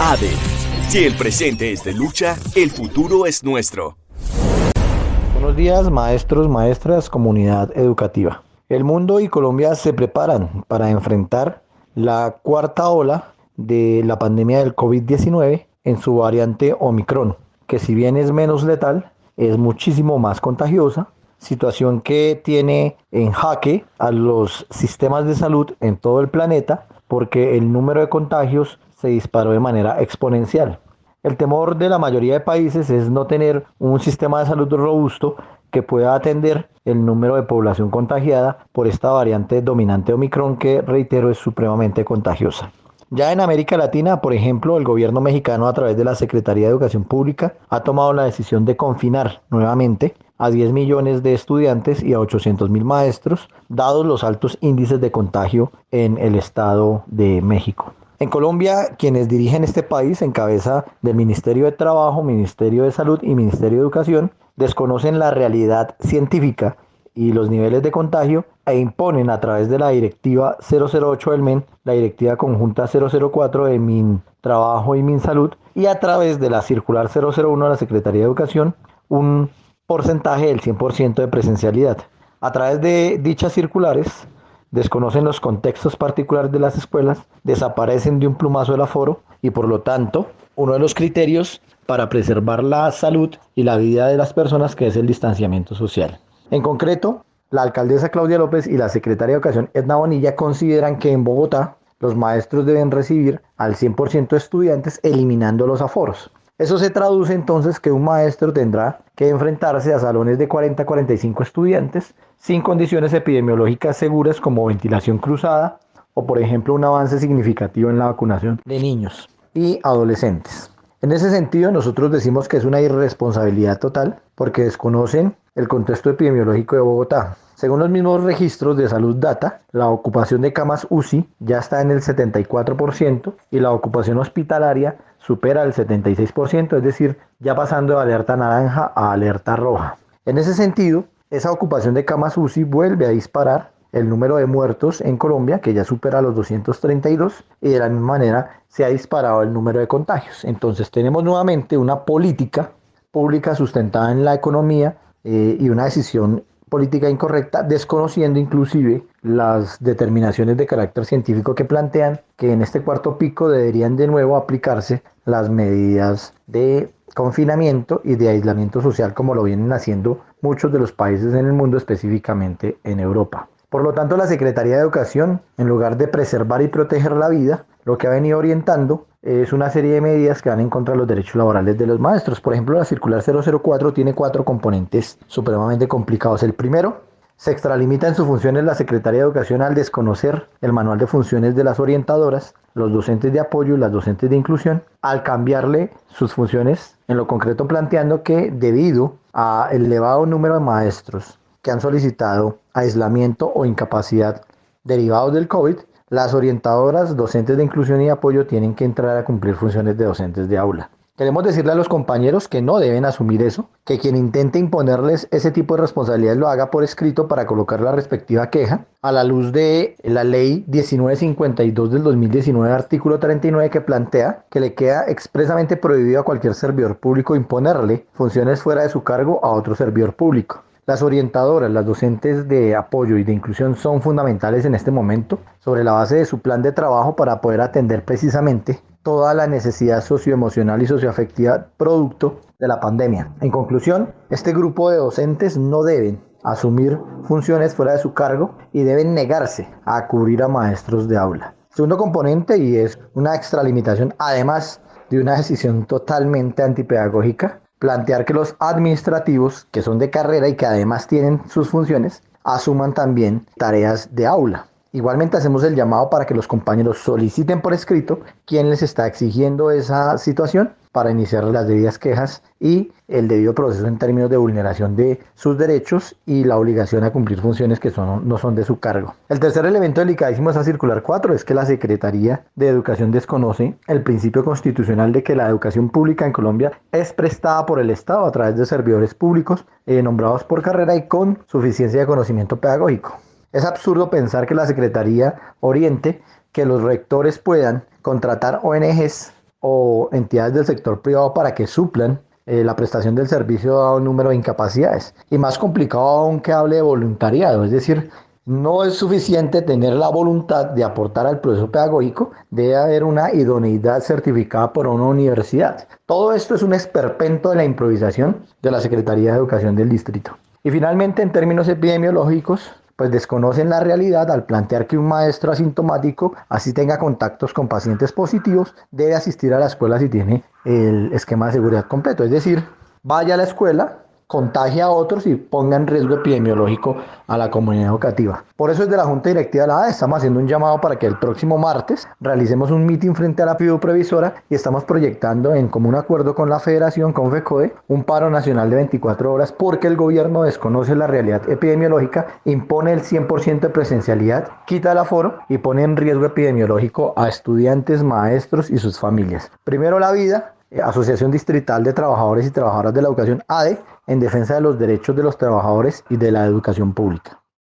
ADE. Si el presente es de lucha, el futuro es nuestro. Buenos días, maestros, maestras, comunidad educativa. El mundo y Colombia se preparan para enfrentar la cuarta ola de la pandemia del COVID-19 en su variante Omicron, que si bien es menos letal, es muchísimo más contagiosa, situación que tiene en jaque a los sistemas de salud en todo el planeta porque el número de contagios se disparó de manera exponencial. El temor de la mayoría de países es no tener un sistema de salud robusto que pueda atender el número de población contagiada por esta variante dominante Omicron que, reitero, es supremamente contagiosa. Ya en América Latina, por ejemplo, el gobierno mexicano a través de la Secretaría de Educación Pública ha tomado la decisión de confinar nuevamente a 10 millones de estudiantes y a 800.000 maestros, dados los altos índices de contagio en el Estado de México. En Colombia, quienes dirigen este país en cabeza del Ministerio de Trabajo, Ministerio de Salud y Ministerio de Educación, desconocen la realidad científica y los niveles de contagio e imponen a través de la directiva 008 del MEN, la directiva conjunta 004 de Mintrabajo y Minsalud y a través de la circular 001 de la Secretaría de Educación un porcentaje del 100% de presencialidad. A través de dichas circulares desconocen los contextos particulares de las escuelas, desaparecen de un plumazo el aforo y por lo tanto uno de los criterios para preservar la salud y la vida de las personas, que es el distanciamiento social. En concreto, la alcaldesa Claudia López y la secretaria de Educación Edna Bonilla consideran que en Bogotá los maestros deben recibir al 100% de estudiantes eliminando los aforos. Eso se traduce entonces que un maestro tendrá que enfrentarse a salones de 40 a 45 estudiantes sin condiciones epidemiológicas seguras como ventilación cruzada o por ejemplo un avance significativo en la vacunación de niños y adolescentes. En ese sentido, nosotros decimos que es una irresponsabilidad total porque desconocen el contexto epidemiológico de Bogotá. Según los mismos registros de Salud Data, la ocupación de camas UCI ya está en el 74% y la ocupación hospitalaria supera el 76%, es decir, ya pasando de alerta naranja a alerta roja. En ese sentido, esa ocupación de camas UCI vuelve a disparar el número de muertos en Colombia, que ya supera los 232, y de la misma manera se ha disparado el número de contagios. Entonces tenemos nuevamente una política pública sustentada en la economía y una decisión política incorrecta, desconociendo inclusive las determinaciones de carácter científico que plantean que en este cuarto pico deberían de nuevo aplicarse las medidas de confinamiento y de aislamiento social como lo vienen haciendo muchos de los países en el mundo, específicamente en Europa. Por lo tanto, la Secretaría de Educación, en lugar de preservar y proteger la vida, lo que ha venido orientando es una serie de medidas que van en contra de los derechos laborales de los maestros. Por ejemplo, la circular 004 tiene 4 componentes supremamente complicados. El primero, se extralimita en sus funciones la Secretaría de Educación al desconocer el manual de funciones de las orientadoras, los docentes de apoyo y las docentes de inclusión, al cambiarle sus funciones, en lo concreto planteando que debido al elevado número de maestros que han solicitado aislamiento o incapacidad derivados del COVID, las orientadoras, docentes de inclusión y apoyo tienen que entrar a cumplir funciones de docentes de aula. Queremos decirle a los compañeros que no deben asumir eso, que quien intente imponerles ese tipo de responsabilidades lo haga por escrito para colocar la respectiva queja a la luz de la ley 1952 del 2019, artículo 39, que plantea que le queda expresamente prohibido a cualquier servidor público imponerle funciones fuera de su cargo a otro servidor público. Las orientadoras, las docentes de apoyo y de inclusión son fundamentales en este momento sobre la base de su plan de trabajo para poder atender precisamente toda la necesidad socioemocional y socioafectiva producto de la pandemia. En conclusión, este grupo de docentes no deben asumir funciones fuera de su cargo y deben negarse a cubrir a maestros de aula. Segundo componente, y es una extralimitación además de una decisión totalmente antipedagógica, plantear que los administrativos, que son de carrera y que además tienen sus funciones, asuman también tareas de aula. Igualmente hacemos el llamado para que los compañeros soliciten por escrito quién les está exigiendo esa situación para iniciar las debidas quejas y el debido proceso en términos de vulneración de sus derechos y la obligación a cumplir funciones que no son de su cargo. El tercer elemento delicadísimo de esa circular 4 es que la Secretaría de Educación desconoce el principio constitucional de que la educación pública en Colombia es prestada por el Estado a través de servidores públicos nombrados por carrera y con suficiencia de conocimiento pedagógico. Es absurdo pensar que la Secretaría oriente que los rectores puedan contratar ONGs o entidades del sector privado para que suplan la prestación del servicio a un número de incapacidades. Y más complicado aún que hable de voluntariado, es decir, no es suficiente tener la voluntad de aportar al proceso pedagógico, debe haber una idoneidad certificada por una universidad. Todo esto es un esperpento de la improvisación de la Secretaría de Educación del distrito. Y finalmente, en términos epidemiológicos, pues desconocen la realidad al plantear que un maestro asintomático, así tenga contactos con pacientes positivos, debe asistir a la escuela si tiene el esquema de seguridad completo. Es decir, vaya a la escuela, contagie a otros y ponga en riesgo epidemiológico a la comunidad educativa. Por eso desde la Junta Directiva de la ADE estamos haciendo un llamado para que el próximo martes realicemos un meeting frente a la FIDU Previsora y estamos proyectando en común acuerdo con la Federación, con FECODE, un paro nacional de 24 horas porque el gobierno desconoce la realidad epidemiológica, impone el 100% de presencialidad, quita el aforo y pone en riesgo epidemiológico a estudiantes, maestros y sus familias. Primero la vida, Asociación Distrital de Trabajadores y Trabajadoras de la Educación, ADE, en defensa de los derechos de los trabajadores y de la educación pública.